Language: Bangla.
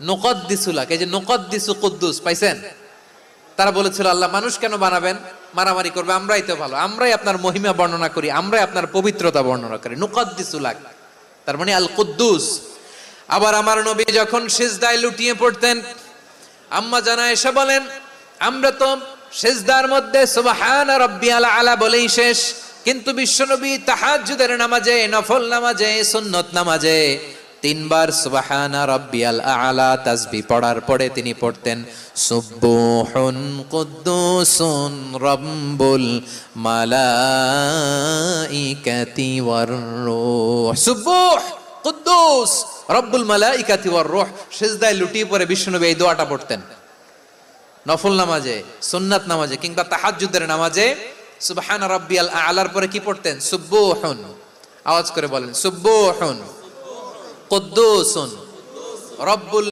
নুকদ্দিসু লাক, এই যে নুকদ্দিসু কুদ্দুস পাইছেন? তারা বলেছিল আল্লাহ মানুষ কেন বানাবেন, মারামারি করবে, আমরাই তো ভালো, আমরাই আপনার মহিমা বর্ণনা করি, আমরাই আপনার পবিত্রতা বর্ণনা করি। নুকদ্দিসু লাক তার মানে আল কুদ্দুস। আবার আমার নবী যখন সিজদায় লুটিয়ে পড়তেন, আম্মা জানা এসে বলেন আমরা তো সিজদার মধ্যে সুবহান রাব্বিয়াল আলা বলেই শেষ, কিন্তু বিশ্বনবী তাহাজ্জুদের নামাজে, নফল নামাজে, সুন্নত নামাজে তিনবার সুবহানা রাব্বিয়াল আলা তাসবিহ পড়ার পরে তিনি পড়তেন সুবহুন কুদ্দুসুন রাব্বুল মালাইকাতি ওয়ার রূহ। সুবহ কুদ্দুস রব্বুল মালাইকাতি ওয়ার রূহ। সিজদায় লুটিয়ে পড়ে বিশ্বনবী এই দোয়াটা পড়তেন নফল নামাজে, সুন্নাত নামাজে কিংবা তাহাজ্জুদের নামাজে। সুবহান রাব্বিয়াল আলার পরে কি পড়তেন? সুবহুন। আওয়াজ করে বলেন সুবহুন কুদ্দুসুন রব্বুল